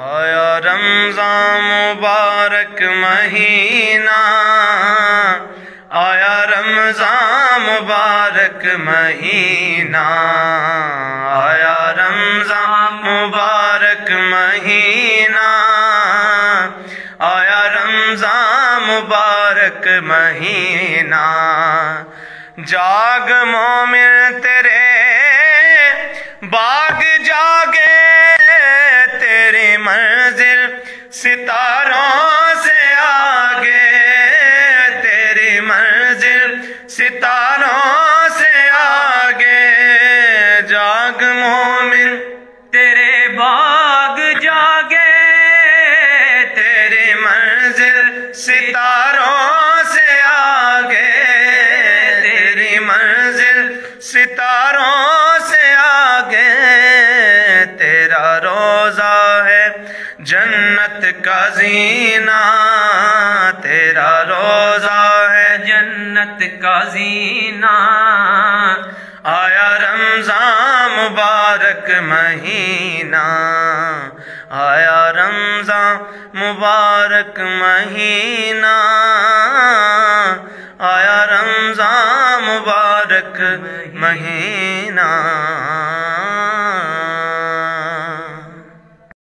آیا رمضان مبارک مہینہ، آیا رمضان مبارک مہینہ، آیا رمضان مبارک مہینہ، آیا رمضان مبارک مہینہ۔ جاگ مومن تیرے باغ جاگے، تیری منزل ستاروں سے آگے، تیری منزل ستاروں سے آگے۔ جاگ مومن تیرے باغ جاگے، تیری منزل ستاروں سے آگے، تیری منزل ستاروں سے آگے۔ تیرا روزہ ہے جنت کا زینہ، تیرا روزہ ہے جنت کا زینہ۔ آیا رمضان مبارک مہینہ، آیا رمضان مبارک مہینہ، آیا رمضان مبارک مہینہ۔